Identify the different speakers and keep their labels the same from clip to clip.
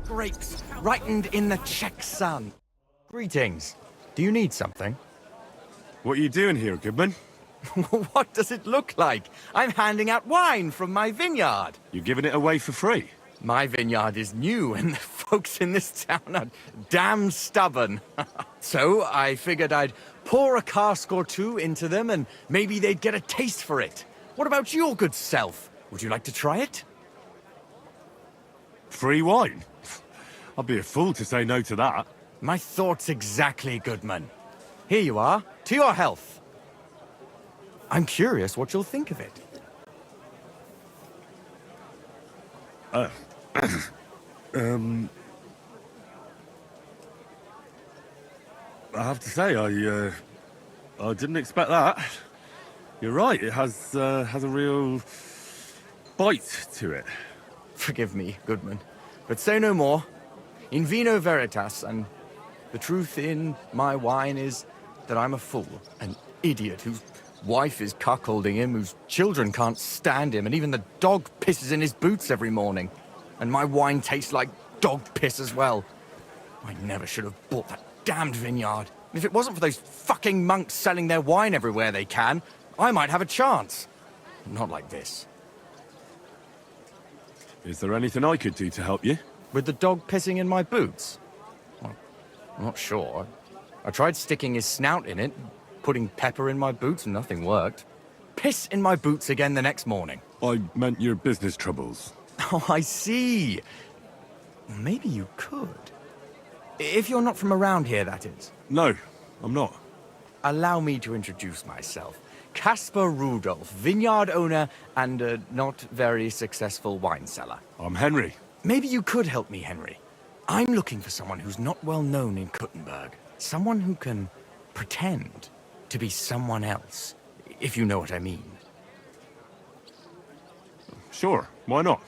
Speaker 1: grapes, ripened in the Czech sun. Greetings. Do you need something?
Speaker 2: What are you doing here, Goodman?
Speaker 1: What does it look like? I'm handing out wine from my vineyard.
Speaker 2: You're giving it away for free?
Speaker 1: My vineyard is new, and the folks in this town are damn stubborn. So I figured I'd pour a cask or two into them, and maybe they'd get a taste for it. What about your good self? Would you like to try it?
Speaker 2: Free wine? I'd be a fool to say no to that.
Speaker 1: My thoughts exactly, Goodman. Here you are. To your health. I'm curious what you'll think of it.
Speaker 2: I have to say, I didn't expect that. You're right, it has a real bite to it.
Speaker 1: Forgive me, Goodman, but say no more. In vino veritas, and the truth in my wine is that I'm a fool, an idiot whose wife is cuckolding him, whose children can't stand him, and even the dog pisses in his boots every morning. And my wine tastes like dog piss as well. I never should have bought that damned vineyard. If it wasn't for those fucking monks selling their wine everywhere they can, I might have a chance. Not like this.
Speaker 2: Is there anything I could do to help you?
Speaker 1: With the dog pissing in my boots? Well, I'm not sure. I tried sticking his snout in it, putting pepper in my boots, and nothing worked. Piss in my boots again the next morning.
Speaker 2: I meant your business troubles.
Speaker 1: Oh, I see. Maybe you could. If you're not from around here, that is.
Speaker 2: No, I'm not.
Speaker 1: Allow me to introduce myself. Caspar Rudolph, vineyard owner and a not very successful wine seller.
Speaker 2: I'm Henry.
Speaker 1: Maybe you could help me, Henry. I'm looking for someone who's not well known in Kuttenberg. Someone who can pretend to be someone else, if you know what I mean.
Speaker 2: Sure, why not?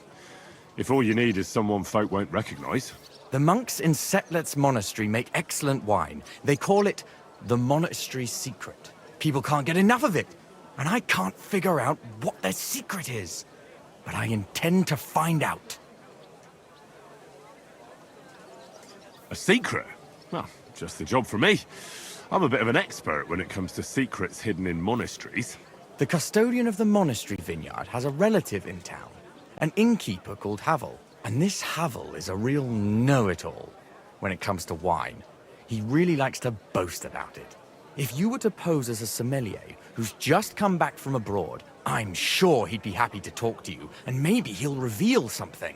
Speaker 2: If all you need is someone folk won't recognize.
Speaker 1: The monks in Setlet's monastery make excellent wine. They call it the monastery secret. People can't get enough of it, and I can't figure out what their secret is. But I intend to find out.
Speaker 2: A secret? Well, just the job for me. I'm a bit of an expert when it comes to secrets hidden in monasteries.
Speaker 1: The custodian of the monastery vineyard has a relative in town, an innkeeper called Havel. And this Havel is a real know-it-all when it comes to wine. He really likes to boast about it. If you were to pose as a sommelier who's just come back from abroad, I'm sure he'd be happy to talk to you, and maybe he'll reveal something.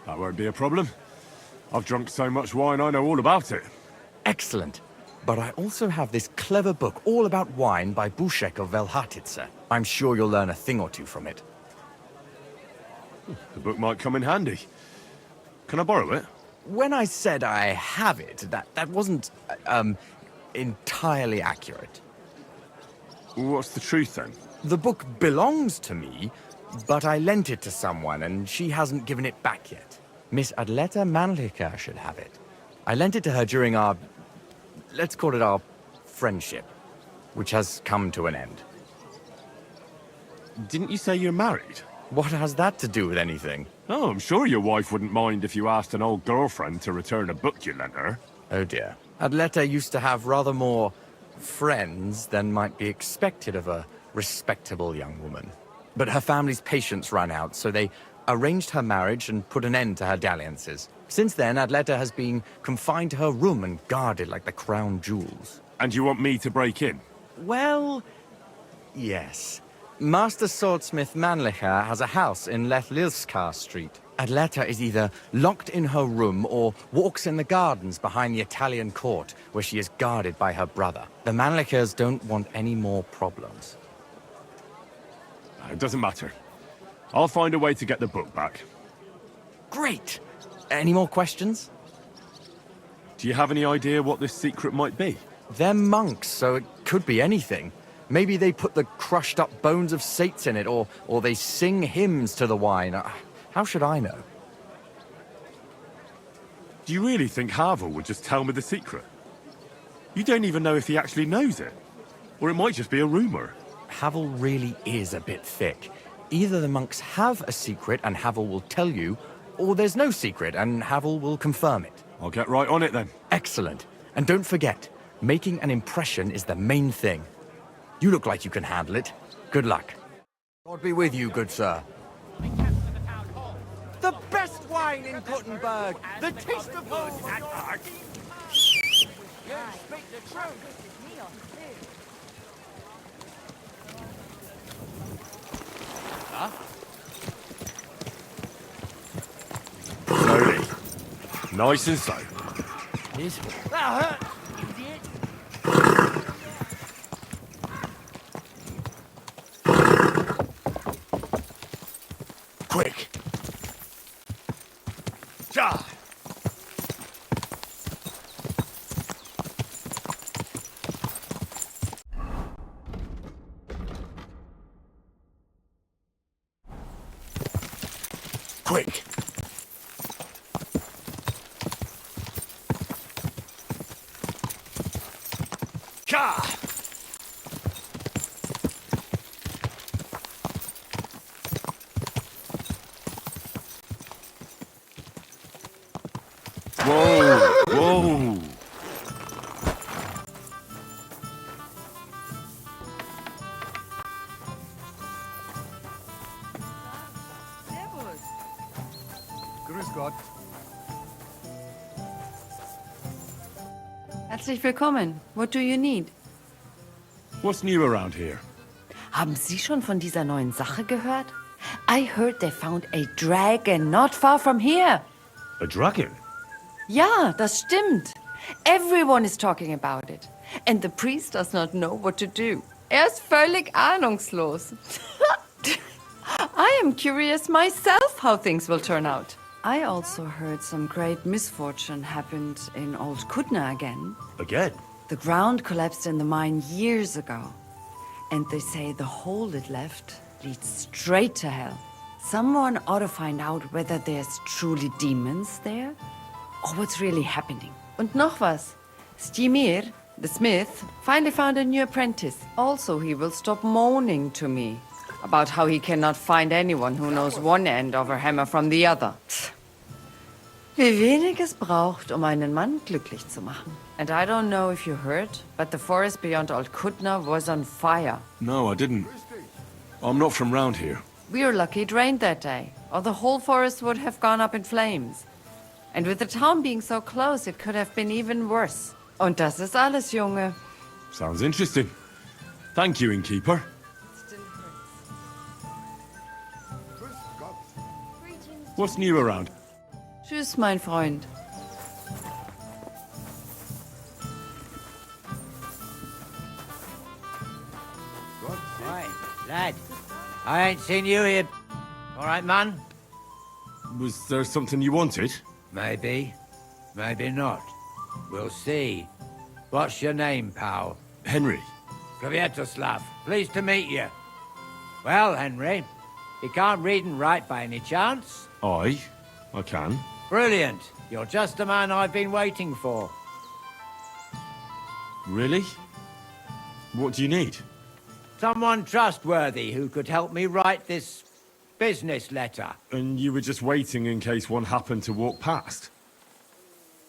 Speaker 2: That won't be a problem. I've drunk so much wine I know all about it.
Speaker 1: Excellent. But I also have this clever book all about wine by Bušek of Velhatice. I'm sure you'll learn a thing or two from it.
Speaker 2: The book might come in handy. Can I borrow it?
Speaker 1: When I said I have it, that wasn't, entirely accurate.
Speaker 2: What's the truth then?
Speaker 1: The book belongs to me, but I lent it to someone and she hasn't given it back yet. Miss Adleta Mannlicher should have it. I lent it to her during our, let's call it our friendship, which has come to an end.
Speaker 2: Didn't you say you're married?
Speaker 1: What has that to do with anything?
Speaker 2: Oh, I'm sure your wife wouldn't mind if you asked an old girlfriend to return a book you lent her.
Speaker 1: Oh dear. Adleta used to have rather more friends than might be expected of a respectable young woman. But her family's patience ran out, so they arranged her marriage and put an end to her dalliances. Since then, Adleta has been confined to her room and guarded like the crown jewels.
Speaker 2: And you want me to break in?
Speaker 1: Well, yes. Master swordsmith Mannlicher has a house in Lethlilskar Street. Adleta is either locked in her room or walks in the gardens behind the Italian court, where she is guarded by her brother. The Mannlichers don't want any more problems.
Speaker 2: It doesn't matter. I'll find a way to get the book back.
Speaker 1: Great! Any more questions?
Speaker 2: Do you have any idea what this secret might be?
Speaker 1: They're monks, so it could be anything. Maybe they put the crushed-up bones of saints in it, or they sing hymns to the wine. How should I know?
Speaker 2: Do you really think Havel would just tell me the secret? You don't even know if he actually knows it. Or it might just be a rumor.
Speaker 1: Havel really is a bit thick. Either the monks have a secret and Havel will tell you, or there's no secret and Havel will confirm it.
Speaker 2: I'll get right on it then.
Speaker 1: Excellent. And don't forget, making an impression is the main thing. You look like you can handle it. Good luck. God be with you, good sir. The best wine in Kuttenberg! The taste of home at heart! Yeah, speak the truth! Huh?
Speaker 2: Slowly. Nice and slow.
Speaker 1: Yes. That hurt! Quick! Ja! Quick! Ja!
Speaker 2: Whoa! Whoa!
Speaker 1: Grüß Gott.
Speaker 3: Herzlich willkommen. What do you need?
Speaker 2: What's new around here?
Speaker 3: Haben Sie schon von dieser neuen Sache gehört? I heard they found a dragon not far from here.
Speaker 2: A dragon?
Speaker 3: Ja, das stimmt. Everyone is talking about it. And the priest does not know what to do. Ist völlig ahnungslos. I am curious myself how things will turn out. I also heard some great misfortune happened in Old Kutna again.
Speaker 2: Again?
Speaker 3: The ground collapsed in the mine years ago. And they say the hole it left leads straight to hell. Someone ought to find out whether there's truly demons there or what's really happening. Und noch was. Stimir, the smith, finally found a new apprentice. Also, he will stop moaning to me about how he cannot find anyone who knows one end of a hammer from the other. Wie wenig es braucht, einen Mann glücklich zu machen. And I don't know if you heard, but the forest beyond Old Kutna was on fire.
Speaker 2: No, I didn't. I'm not from round here.
Speaker 3: We were lucky it rained that day, or the whole forest would have gone up in flames. And with the town being so close, it could have been even worse. Und das ist alles, Junge.
Speaker 2: Sounds interesting. Thank you, innkeeper. What's new around?
Speaker 3: Tschüss, mein Freund.
Speaker 4: Right, lad. I ain't seen you here. All right, man?
Speaker 2: Was there something you wanted?
Speaker 4: Maybe. Maybe not. We'll see. What's your name, pal?
Speaker 2: Henry.
Speaker 4: Kvietoslav. Pleased to meet you. Well, Henry, you can't read and write by any chance?
Speaker 2: I can.
Speaker 4: Brilliant. You're just the man I've been waiting for.
Speaker 2: Really? What do you need?
Speaker 4: Someone trustworthy who could help me write this business letter.
Speaker 2: And you were just waiting in case one happened to walk past?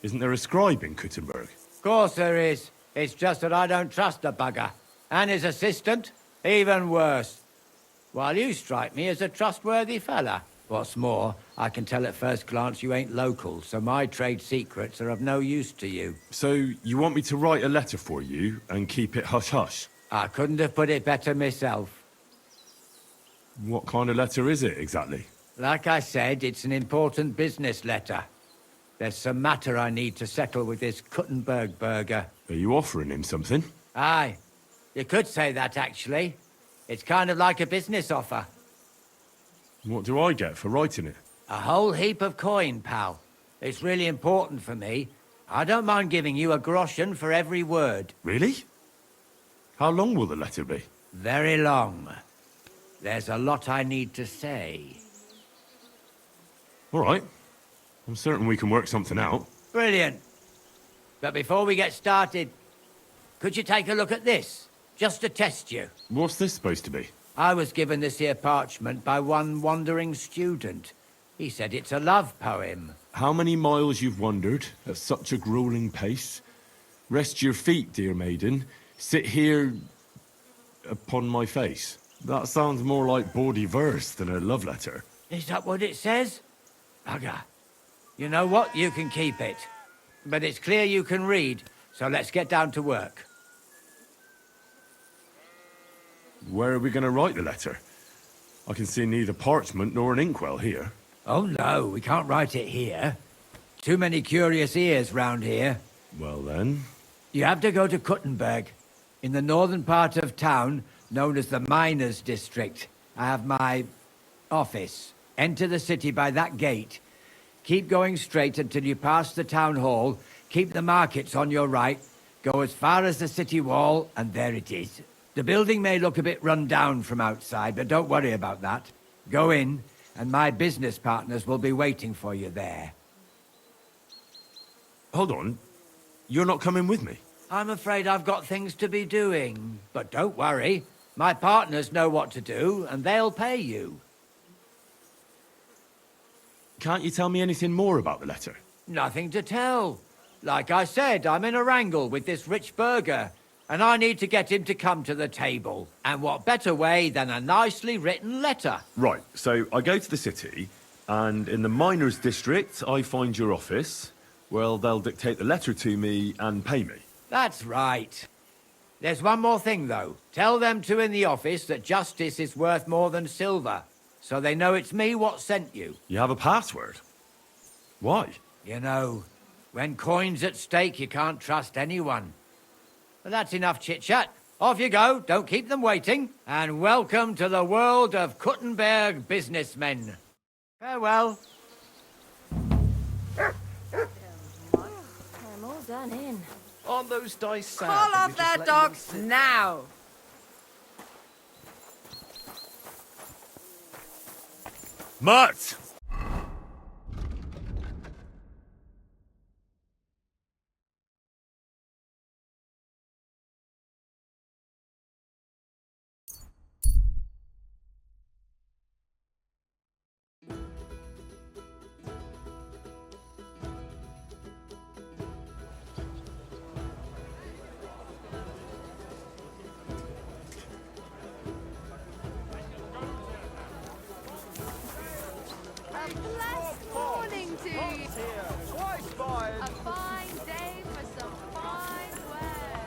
Speaker 2: Isn't there a scribe in Kuttenberg?
Speaker 4: Of course there is. It's just that I don't trust the bugger. And his assistant, even worse. While you strike me as a trustworthy fella. What's more, I can tell at first glance you ain't local, so my trade secrets are of no use to you.
Speaker 2: So you want me to write a letter for you and keep it hush-hush?
Speaker 4: I couldn't have put it better myself.
Speaker 2: What kind of letter is it, exactly?
Speaker 4: Like I said, it's an important business letter. There's some matter I need to settle with this Kuttenberg burger.
Speaker 2: Are you offering him something?
Speaker 4: Aye. You could say that, actually. It's kind of like a business offer.
Speaker 2: What do I get for writing it?
Speaker 4: A whole heap of coin, pal. It's really important for me. I don't mind giving you a groschen for every word.
Speaker 2: Really? How long will the letter be?
Speaker 4: Very long. There's a lot I need to say.
Speaker 2: All right. I'm certain we can work something out.
Speaker 4: Brilliant. But before we get started, could you take a look at this? Just to test you.
Speaker 2: What's this supposed to be?
Speaker 4: I was given this here parchment by one wandering student. He said it's a love poem.
Speaker 5: How many miles you've wandered at such a grueling pace? Rest your feet, dear maiden. Sit here upon my face. That sounds more like bawdy verse than a love letter.
Speaker 4: Is that what it says? Bugger. You know what? You can keep it. But it's clear you can read, so let's get down to work.
Speaker 5: Where are we going to write the letter? I can see neither parchment nor an inkwell here.
Speaker 4: Oh no, we can't write it here. Too many curious ears round here.
Speaker 5: Well then...
Speaker 4: You have to go to Kuttenberg, in the northern part of town, known as the Miners' District. I have my office. Enter the city by that gate. Keep going straight until you pass the town hall. Keep the markets on your right. Go as far as the city wall, and there it is. The building may look a bit run down from outside, but don't worry about that. Go in, and my business partners will be waiting for you there.
Speaker 5: Hold on. You're not coming with me?
Speaker 4: I'm afraid I've got things to be doing. But don't worry. My partners know what to do, and they'll pay you.
Speaker 5: Can't you tell me anything more about the letter?
Speaker 4: Nothing to tell. Like I said, I'm in a wrangle with this rich burgher, and I need to get him to come to the table. And what better way than a nicely written letter?
Speaker 5: Right, so I go to the city, and in the Miners' District, I find your office. Well, they'll dictate the letter to me and pay me.
Speaker 4: That's right. There's one more thing, though. Tell them two in the office that justice is worth more than silver, so they know it's me what sent you.
Speaker 5: You have a password? Why?
Speaker 4: You know, when coin's at stake, you can't trust anyone. But that's enough chit-chat. Off you go, don't keep them waiting. And welcome to the world of Kuttenberg businessmen. Farewell.
Speaker 6: I'm all done in.
Speaker 1: Aren't those dice sad?
Speaker 3: Call
Speaker 1: that
Speaker 3: off
Speaker 1: you're just
Speaker 3: their
Speaker 1: letting them
Speaker 3: dogs
Speaker 1: sit?
Speaker 3: now!
Speaker 5: Mutt!
Speaker 6: A blessed morning to you. A fine day for some fine wear.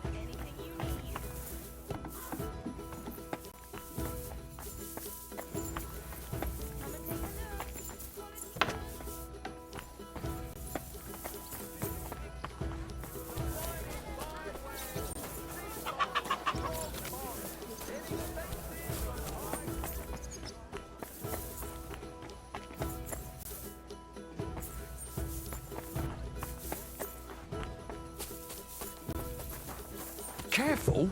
Speaker 6: Anything you need. Come and take a look.
Speaker 1: Careful.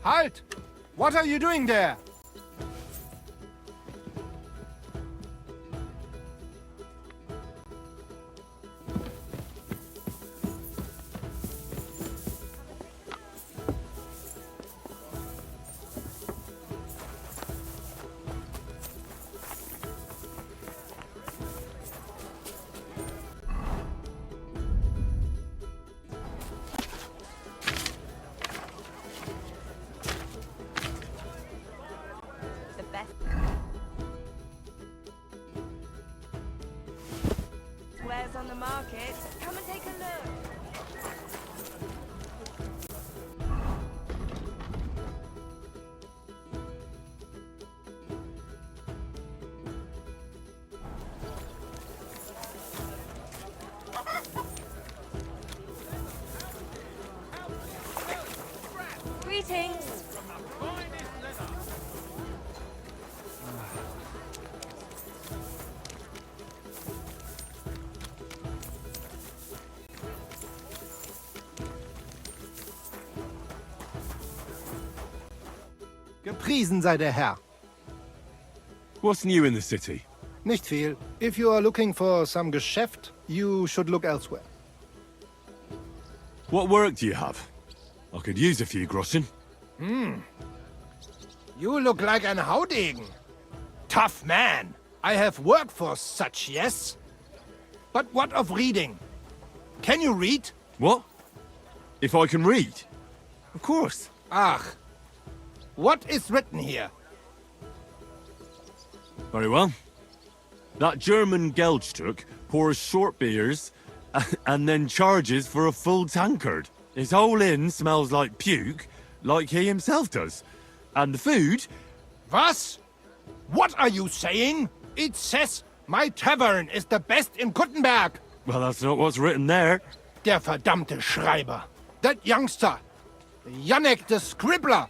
Speaker 7: Halt! What are you doing there?
Speaker 6: The best wares on the market. Come and take a look. Greetings.
Speaker 7: Gepriesen sei der Herr.
Speaker 5: What's new in the city?
Speaker 7: Nicht viel. If you are looking for some Geschäft, you should look elsewhere.
Speaker 5: What work do you have? I could use a few groschen.
Speaker 7: You look like an Haudegen. Tough man. I have work for such, yes? But what of reading? Can you read?
Speaker 5: What? If I can read? Of course.
Speaker 7: Ach. What is written here?
Speaker 5: Very well. That German Geldstück pours short beers and then charges for a full tankard. His whole inn smells like puke, like he himself does. And the food?
Speaker 7: Was? What are you saying? It says my tavern is the best in Kuttenberg.
Speaker 5: Well, that's not what's written there.
Speaker 7: Der verdammte Schreiber. That youngster. Janek the scribbler.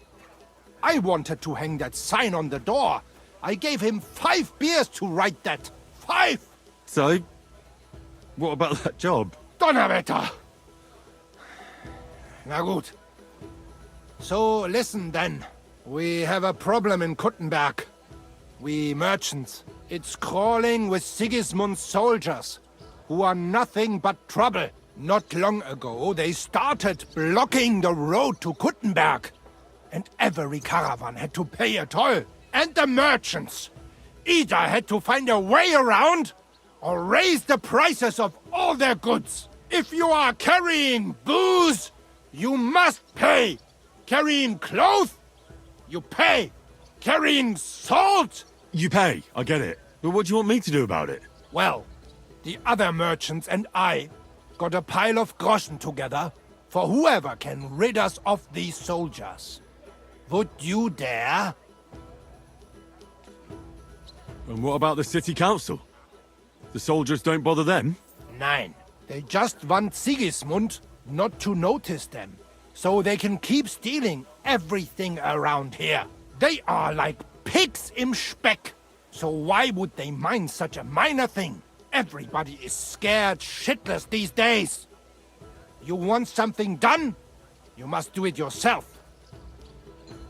Speaker 7: I wanted to hang that sign on the door. I gave him 5 beers to write that. 5!
Speaker 5: So, what about that job?
Speaker 7: Donnerwetter! Na gut. So, listen then. We have a problem in Kuttenberg. We merchants. It's crawling with Sigismund's soldiers, who are nothing but trouble. Not long ago, they started blocking the road to Kuttenberg. And every caravan had to pay a toll. And the merchants either had to find a way around or raise the prices of all their goods. If you are carrying booze, you must pay. Carrying clothes, you pay. Carrying salt,
Speaker 5: You pay, I get it. But what do you want me to do about it?
Speaker 7: well, the other merchants and I got a pile of groschen together for whoever can rid us of these soldiers. Would you dare?
Speaker 5: And what about the city council? The soldiers don't bother them?
Speaker 7: Nein. They just want Sigismund not to notice them, so they can keep stealing everything around here. They are like pigs im Speck. So why would they mind such a minor thing? Everybody is scared shitless these days. You want something done? You must do it yourself.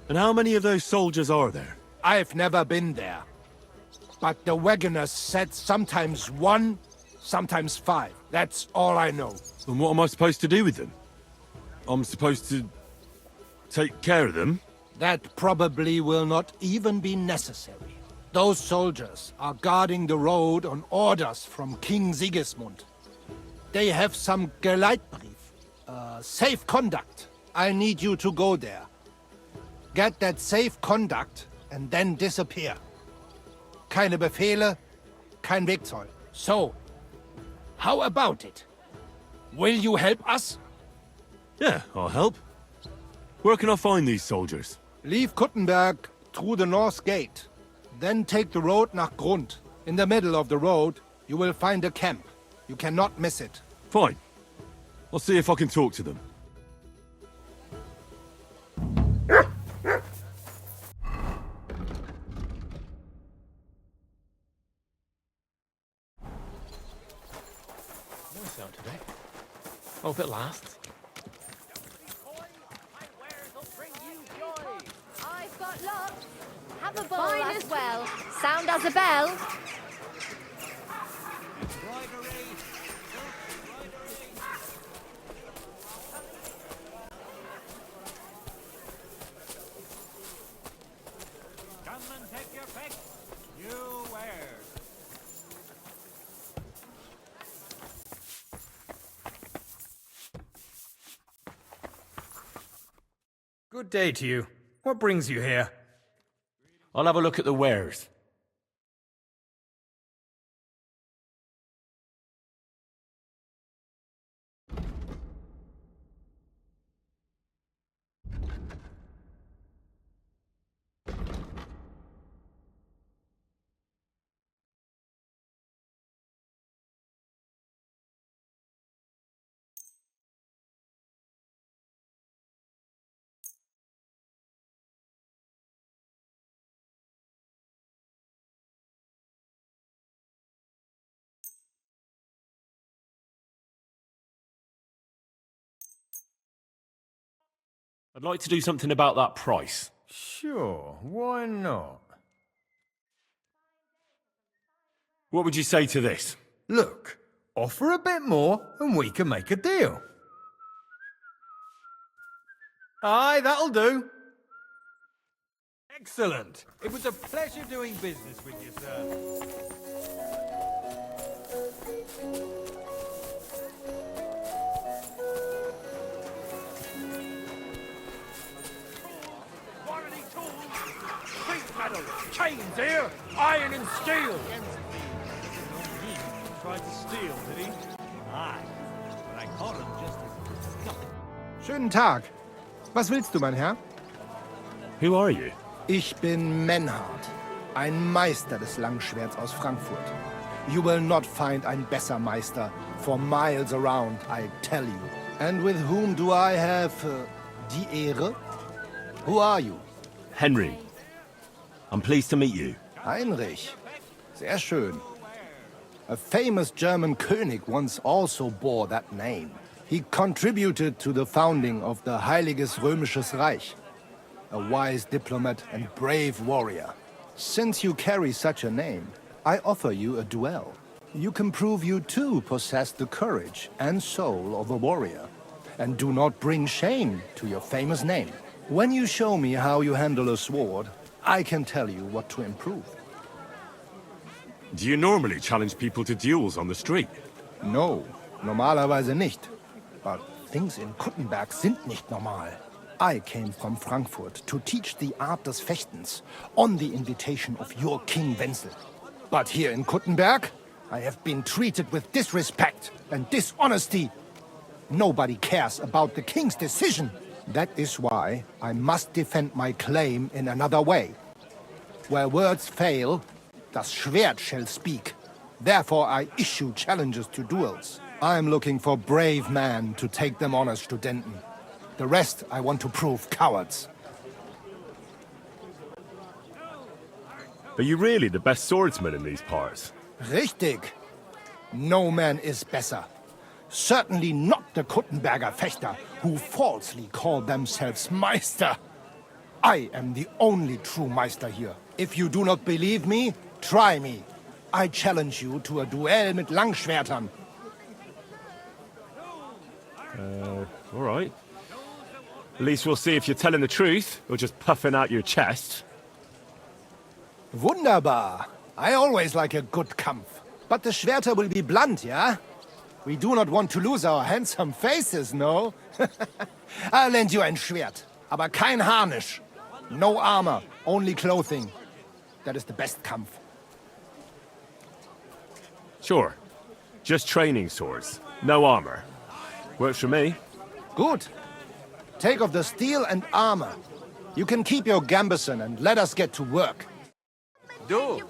Speaker 5: And how many of those soldiers are there?
Speaker 7: I've never been there. But the wagoners said sometimes 1, sometimes 5. That's all I know.
Speaker 5: And what am I supposed to do with them? I'm supposed to take care of them?
Speaker 7: That probably will not even be necessary. Those soldiers are guarding the road on orders from King Sigismund. They have some Geleitbrief, safe conduct. I need you to go there. Get that safe conduct and then disappear. Keine Befehle, kein Wegzoll. So, how about it? Will you help us?
Speaker 5: Yeah, I'll help. Where can I find these soldiers?
Speaker 7: Leave Kuttenberg through the north gate. Then take the road nach Grund. In the middle of the road, you will find a camp. You cannot miss it.
Speaker 5: Fine. I'll see if I can talk to them.
Speaker 8: Nice out today. Hope it lasts.
Speaker 4: My wares will bring you joy.
Speaker 6: got lots. Have a ball
Speaker 8: Fine
Speaker 6: as
Speaker 8: as
Speaker 6: well. Sound as a bell.
Speaker 4: Come and take your pick. New wares.
Speaker 9: Good day to you. What brings you here?
Speaker 5: I'll have a look at the wares. I'd like to do something about that price.
Speaker 9: Sure, why not?
Speaker 5: What would you say to this?
Speaker 9: Look, offer a bit more and we can make a deal. Aye, that'll do.
Speaker 10: Excellent. It was a pleasure doing business with you, sir.
Speaker 7: Quality tools, sheet metal, chains here, iron and steel.
Speaker 10: He tried to steal, did he? Aye. But I caught him just as nothing.
Speaker 7: Schönen Tag. Was willst du, mein Herr?
Speaker 5: Who are you?
Speaker 7: Ich bin Menhard, ein Meister des Langschwerts aus Frankfurt. You will not find ein besser Meister for miles around, I tell you. And with whom do I have die Ehre? Who are you?
Speaker 5: Henry. I'm pleased to meet you.
Speaker 7: Heinrich. Sehr schön. A famous German König once also bore that name. He contributed to the founding of the Heiliges Römisches Reich. A wise diplomat and brave warrior. Since you carry such a name, I offer you a duel. You can prove you too possess the courage and soul of a warrior, and do not bring shame to your famous name. When you show me how you handle a sword, I can tell you what to improve.
Speaker 5: Do you normally challenge people to duels on the street?
Speaker 7: No, normalerweise nicht. But things in Kuttenberg sind nicht normal. I came from Frankfurt to teach the art des Fechtens on the invitation of your King Wenzel. But here in Kuttenberg, I have been treated with disrespect and dishonesty. Nobody cares about the king's decision. That is why I must defend my claim in another way. Where words fail, das Schwert shall speak. Therefore I issue challenges to duels. I am looking for brave men to take them on as Studenten. The rest I want to prove cowards.
Speaker 5: Are you really the best swordsman in these parts?
Speaker 7: Richtig. No man is better. Certainly not the Kuttenberger Fechter, who falsely call themselves Meister. I am the only true Meister here. If you do not believe me, try me. I challenge you to a duel mit Langschwertern.
Speaker 5: All right. At least we'll see if you're telling the truth, or just puffing out your chest.
Speaker 7: Wunderbar. I always like a good Kampf. But the Schwerter will be blunt, yeah? We do not want to lose our handsome faces, no? I'll lend you ein Schwert, aber kein Harnisch. No armor, only clothing. That is the best Kampf.
Speaker 5: Sure. Just training swords. No armor. Works for me.
Speaker 7: Good. Take off the steel and armor. You can keep your gambeson and let us get to work.
Speaker 1: Du!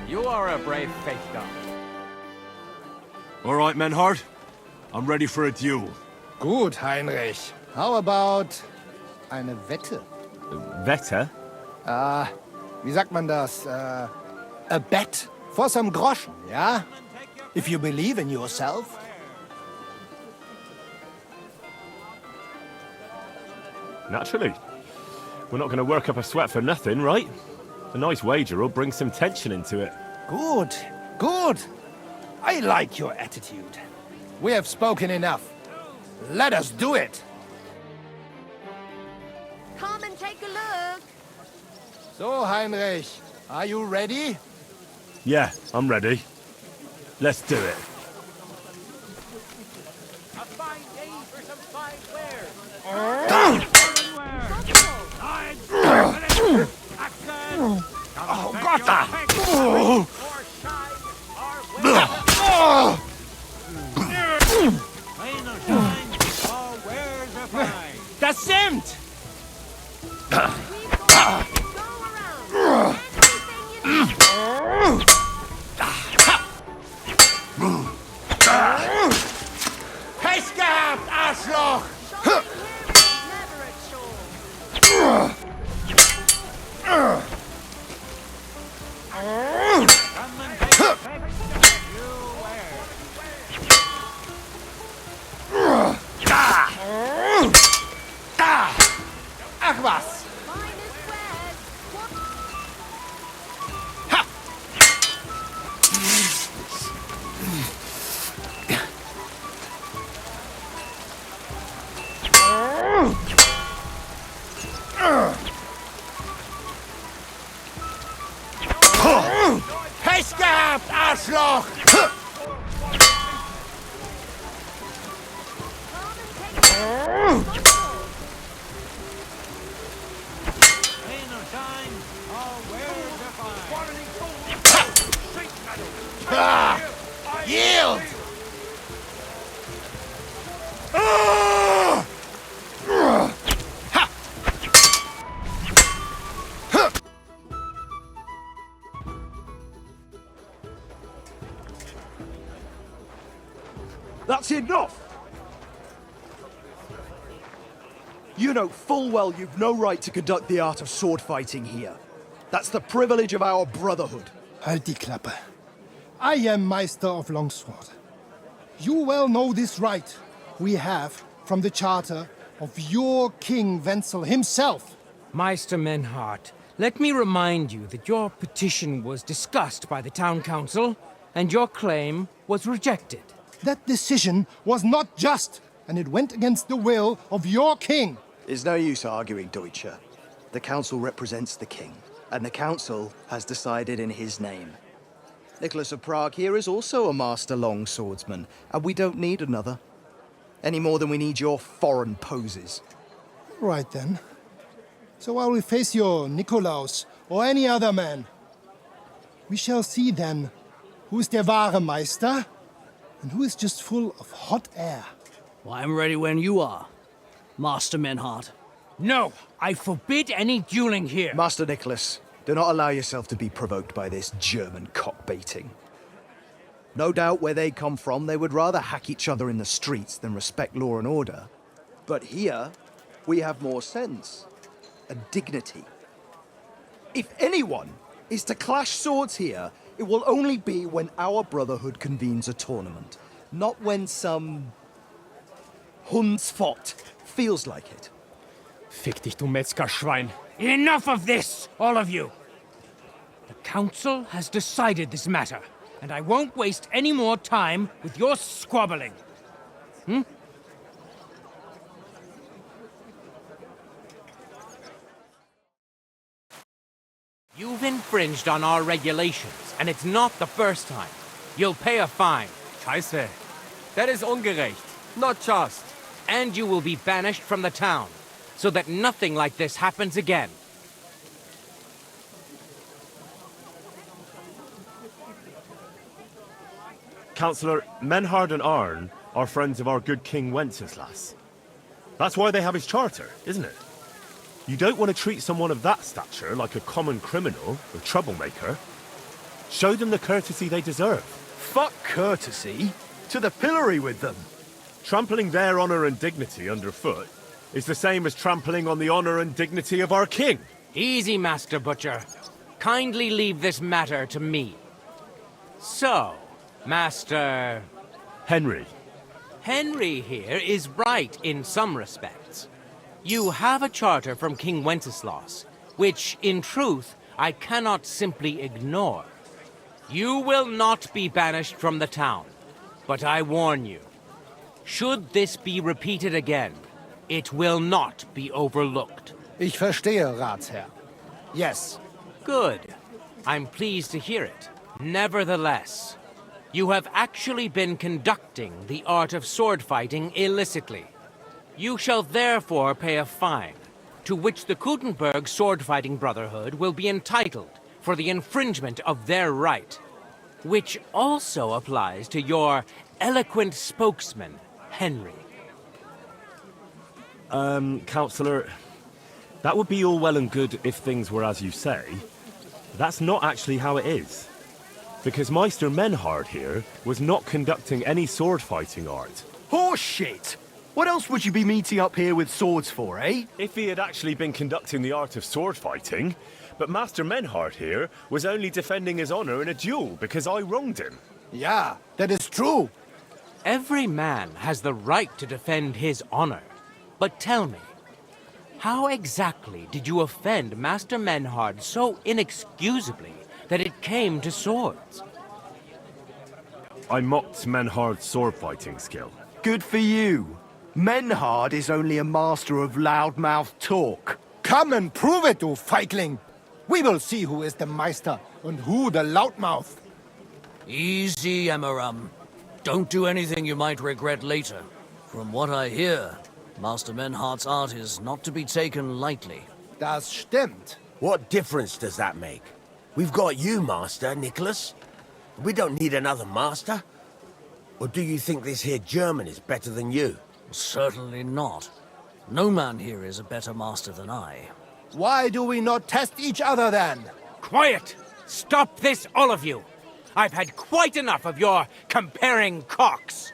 Speaker 10: You are a brave fechter.
Speaker 5: All right, Menhard. I'm ready for a duel.
Speaker 7: Gut, Heinrich. How about eine Wette?
Speaker 2: Wette?
Speaker 7: Wie sagt man das? A bet for some groschen, yeah? If you believe in yourself.
Speaker 2: Naturally. We're not going to work up a sweat for nothing, right? A nice wager will bring some tension into it.
Speaker 7: Good, good. I like your attitude. We have spoken enough. Let us do it.
Speaker 6: Come and take a look.
Speaker 7: So, Heinrich, are you ready?
Speaker 2: Yeah, I'm ready. Let's do it.
Speaker 10: A fine day for some fine wares.
Speaker 7: Oh, Gott!
Speaker 10: Das stimmt!
Speaker 7: Pech gehabt, Arschloch! Ach was! Pech gehabt, Arschloch! Yield!
Speaker 8: That's enough! You know full well you've no right to conduct the art of sword fighting here. That's the privilege of our brotherhood.
Speaker 7: Halt die Klappe. I am Meister of Longsword. You well know this right we have from the charter of your King Wenzel himself.
Speaker 11: Meister Menhart, let me remind you that your petition was discussed by the town council, and your claim was rejected.
Speaker 7: That decision was not just, and it went against the will of your king.
Speaker 8: It's no use arguing, Deutscher. The council represents the king, and the council has decided in his name. Nicholas of Prague here is also a master longswordsman, and we don't need another. Any more than we need your foreign poses.
Speaker 7: Right then. So I will face your Nikolaus or any other man. We shall see then who is der wahre Meister and who is just full of hot air.
Speaker 12: Well, I'm ready when you are, Master Menhart.
Speaker 11: No, I forbid any dueling here.
Speaker 8: Master Nicholas, do not allow yourself to be provoked by this German cock-baiting. No doubt where they come from, they would rather hack each other in the streets than respect law and order. But here, we have more sense and dignity. If anyone is to clash swords here, it will only be when our brotherhood convenes a tournament, not when some Hundsfott feels like it.
Speaker 11: Fick dich, du Metzgerschwein. Enough of this, all of you! The council has decided this matter, and I won't waste any more time with your squabbling. You've infringed on our regulations, and it's not the first time. You'll pay a fine.
Speaker 5: Scheiße. That is ungerecht. Not just.
Speaker 11: And you will be banished from the town, so that nothing like this happens again.
Speaker 2: Councillor, Menhard and Arn are friends of our good King Wenceslas. That's why they have his charter, isn't it? You don't want to treat someone of that stature like a common criminal or troublemaker. Show them the courtesy they deserve.
Speaker 8: Fuck courtesy. To the pillory with them.
Speaker 2: Trampling their honor and dignity underfoot is the same as trampling on the honor and dignity of our king.
Speaker 11: Easy, Master Butcher. Kindly leave this matter to me. So, Master...
Speaker 2: Henry.
Speaker 11: Henry here is right in some respects. You have a charter from King Wenceslas, which, in truth, I cannot simply ignore. You will not be banished from the town, but I warn you, should this be repeated again, it will not be overlooked.
Speaker 7: Ich verstehe, Ratsherr. Yes.
Speaker 11: Good. I'm pleased to hear it. Nevertheless, you have actually been conducting the art of sword fighting illicitly. You shall therefore pay a fine, to which the Kuttenberg sword-fighting brotherhood will be entitled for the infringement of their right, which also applies to your eloquent spokesman, Henry.
Speaker 2: Counselor, that would be all well and good if things were as you say. That's not actually how it is. Because Meister Menhard here was not conducting any sword-fighting art.
Speaker 8: Horseshit! What else would you be meeting up here with swords for, eh?
Speaker 2: If he had actually been conducting the art of sword fighting, but Master Menhard here was only defending his honor in a duel because I wronged him.
Speaker 7: Yeah, that is true.
Speaker 11: Every man has the right to defend his honor. But tell me, how exactly did you offend Master Menhard so inexcusably that it came to swords?
Speaker 2: I mocked Menhard's sword fighting skill.
Speaker 8: Good for you. Menhard is only a master of loudmouth talk.
Speaker 7: Come and prove it, du Feigling. We will see who is the Meister and who the loudmouth.
Speaker 12: Easy, Emmeram. Don't do anything you might regret later. From what I hear, Master Menhard's art is not to be taken lightly.
Speaker 7: Das stimmt.
Speaker 13: What difference does that make? We've got you, Master, Nicholas. We don't need another master. Or do you think this here German is better than you?
Speaker 12: Certainly not. No man here is a better master than I.
Speaker 7: Why do we not test each other then?
Speaker 11: Quiet! Stop this, all of you! I've had quite enough of your comparing cocks.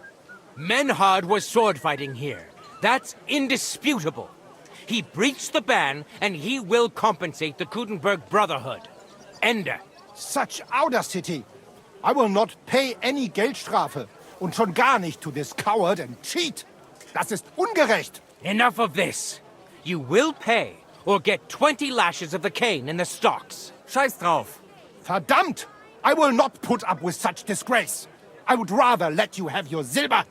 Speaker 11: Menhard was sword fighting here. That's indisputable. He breached the ban, and he will compensate the Kuttenberg Brotherhood. Ende.
Speaker 7: Such audacity! I will not pay any Geldstrafe. Und schon gar nicht to this coward and cheat. Das ist ungerecht.
Speaker 11: Enough of this. You will pay, or get 20 lashes of the cane in the stocks.
Speaker 9: Scheiß drauf.
Speaker 7: Verdammt! I will not put up with such disgrace. I would rather let you have your silber.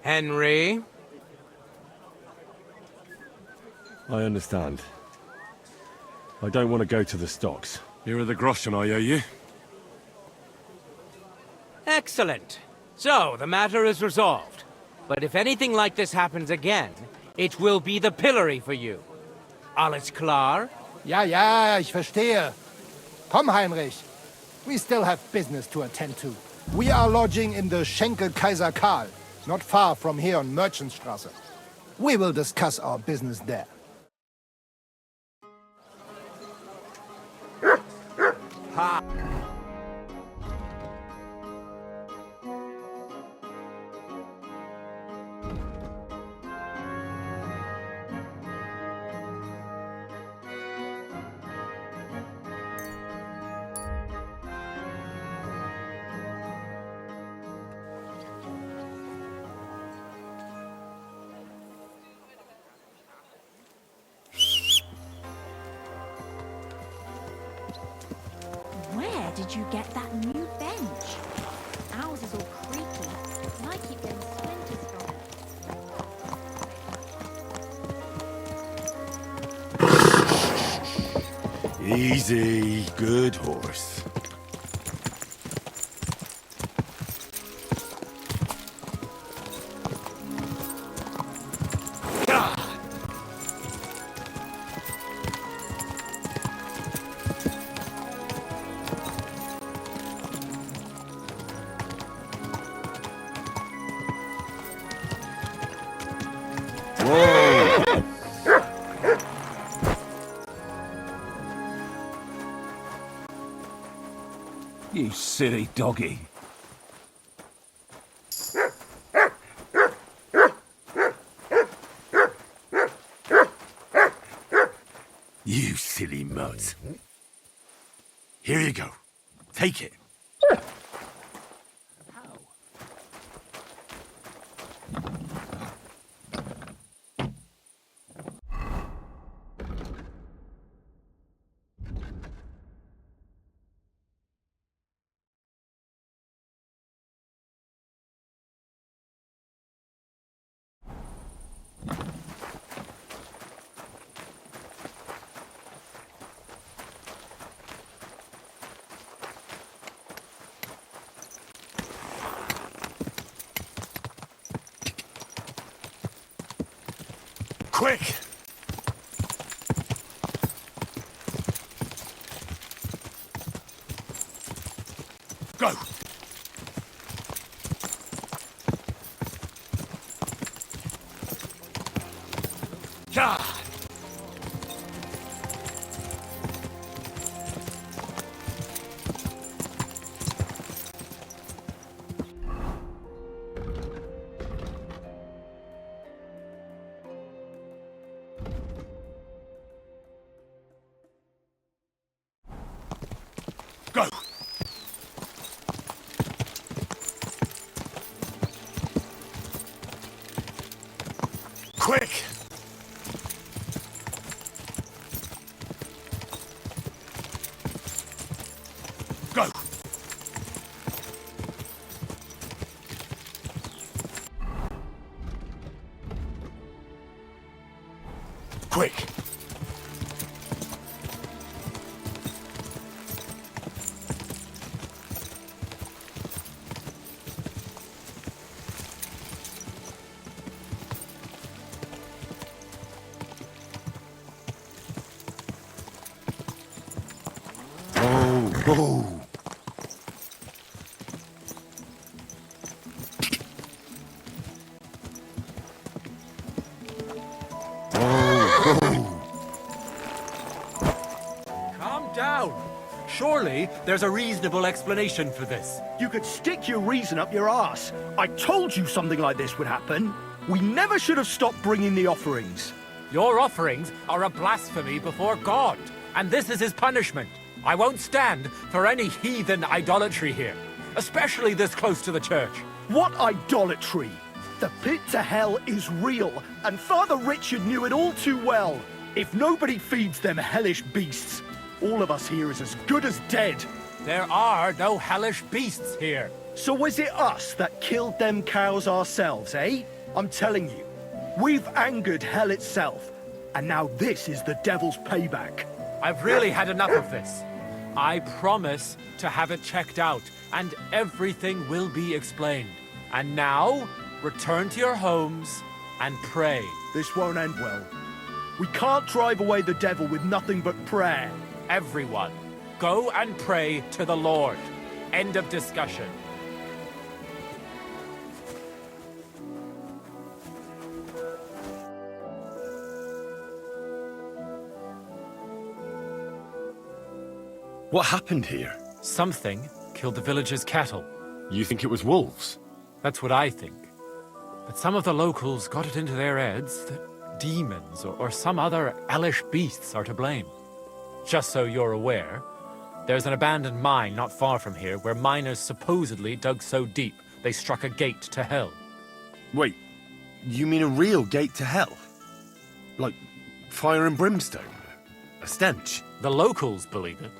Speaker 11: Henry?
Speaker 2: I understand. I don't want to go to the stocks.
Speaker 5: Here are the groschen I owe you.
Speaker 11: Excellent. So, the matter is resolved. But if anything like this happens again, it will be the pillory for you. Alles klar?
Speaker 7: Ja, ja, ich verstehe. Komm, Heinrich. We still have business to attend to. We are lodging in the Schenkel Kaiser Karl, not far from here on Merchantstrasse. We will discuss our business there.
Speaker 9: Ha!
Speaker 14: Where did you get that new bench? Ours is all creaky, and I keep getting splinters from it.
Speaker 13: Easy, good horse.
Speaker 10: You silly doggy.
Speaker 13: You silly mutt. Here you go. Take it. Quick! Go! Yeah! Go! Quick! Go! Quick! Oh!
Speaker 10: Calm down. Surely there's a reasonable explanation for this.
Speaker 15: You could stick your reason up your arse. I told you something like this would happen. We never should have stopped bringing the offerings.
Speaker 11: Your offerings are a blasphemy before God, and this is his punishment. I won't stand for any heathen idolatry here, especially this close to the church.
Speaker 15: What idolatry? The pit to hell is real, and Father Richard knew it all too well. If nobody feeds them hellish beasts, all of us here is as good as dead.
Speaker 11: There are no hellish beasts here.
Speaker 15: So was it us that killed them cows ourselves, eh? I'm telling you, we've angered hell itself, and now this is the devil's payback.
Speaker 11: I've really had enough of this. I promise to have it checked out, and everything will be explained. And now, return to your homes and pray.
Speaker 15: This won't end well. We can't drive away the devil with nothing but prayer.
Speaker 11: Everyone, go and pray to the Lord. End of discussion.
Speaker 2: What happened here?
Speaker 11: Something killed the villagers' cattle.
Speaker 2: You think it was wolves?
Speaker 11: That's what I think. But some of the locals got it into their heads that demons or some other hellish beasts are to blame. Just so you're aware, there's an abandoned mine not far from here where miners supposedly dug so deep they struck a gate to hell.
Speaker 2: Wait, you mean a real gate to hell? Like fire and brimstone? A stench?
Speaker 11: The locals believe it.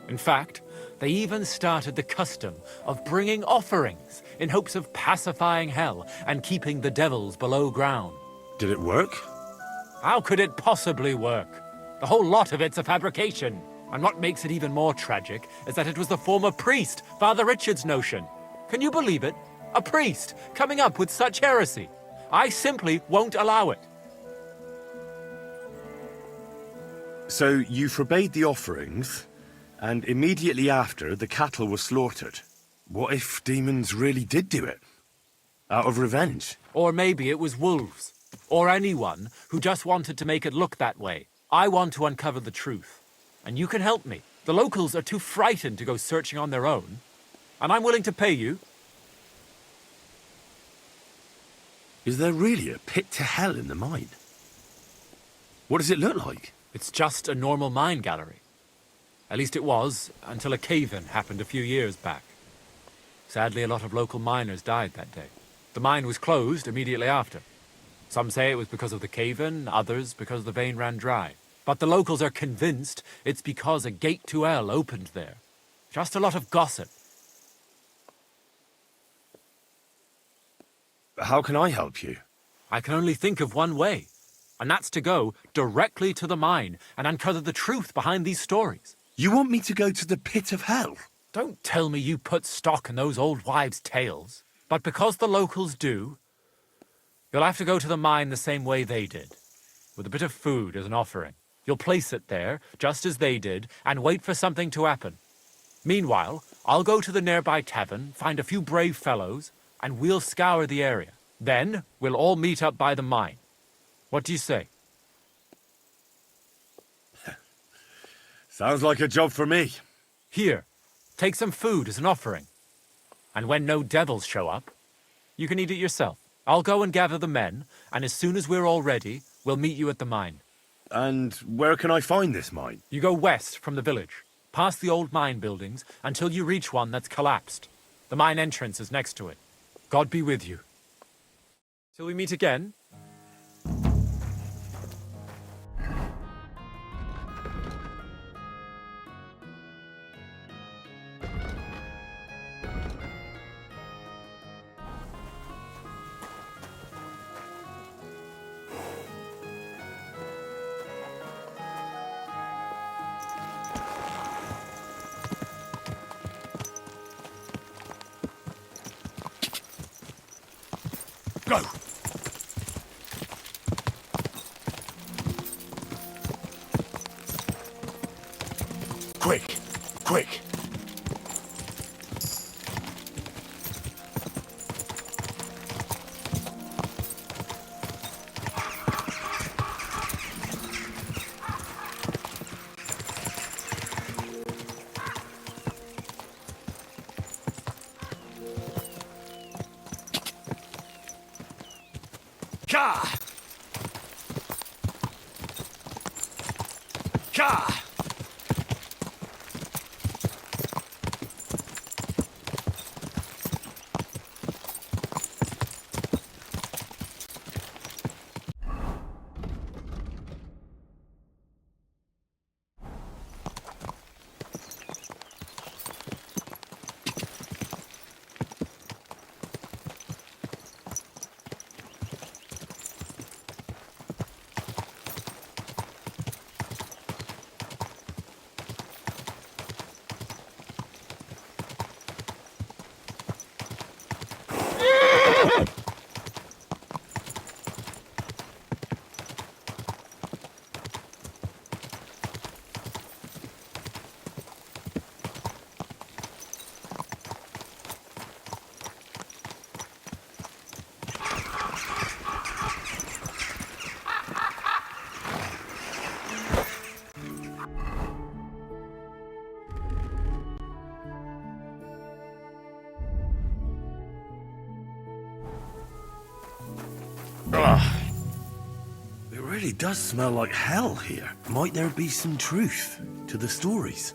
Speaker 11: In fact, they even started the custom of bringing offerings in hopes of pacifying hell and keeping the devils below ground.
Speaker 2: Did it work?
Speaker 11: How could it possibly work? The whole lot of it's a fabrication. And what makes it even more tragic is that it was the former priest, Father Richard's notion. Can you believe it? A priest coming up with such heresy. I simply won't allow it.
Speaker 2: So you forbade the offerings, and immediately after, the cattle were slaughtered. What if demons really did do it? Out of revenge?
Speaker 11: Or maybe it was wolves. Or anyone who just wanted to make it look that way. I want to uncover the truth. And you can help me. The locals are too frightened to go searching on their own. And I'm willing to pay you.
Speaker 2: Is there really a pit to hell in the mine? What does it look like?
Speaker 16: It's just a normal mine gallery. At least it was, until a cave-in happened a few years back. Sadly, a lot of local miners died that day. The mine was closed immediately after. Some say it was because of the cave-in, others because the vein ran dry. But the locals are convinced it's because a gate to hell opened there. Just a lot of gossip.
Speaker 2: How can I help you?
Speaker 16: I can only think of one way, and that's to go directly to the mine and uncover the truth behind these stories.
Speaker 2: You want me to go to the pit of hell?
Speaker 16: Don't tell me you put stock in those old wives' tales. But because the locals do, you'll have to go to the mine the same way they did, with a bit of food as an offering. You'll place it there, just as they did, and wait for something to happen. Meanwhile, I'll go to the nearby tavern, find a few brave fellows, and we'll scour the area. Then, we'll all meet up by the mine. What do you say?
Speaker 2: Sounds like a job for me.
Speaker 16: Here, take some food as an offering. And when no devils show up, you can eat it yourself. I'll go and gather the men, and as soon as we're all ready, we'll meet you at the mine.
Speaker 2: And where can I find this mine?
Speaker 16: You go west from the village, past the old mine buildings, until you reach one that's collapsed. The mine entrance is next to it. God be with you. Till we meet again.
Speaker 2: Go! Quick! Quick! Ka! Ka! It really does smell like hell here. Might there be some truth to the stories?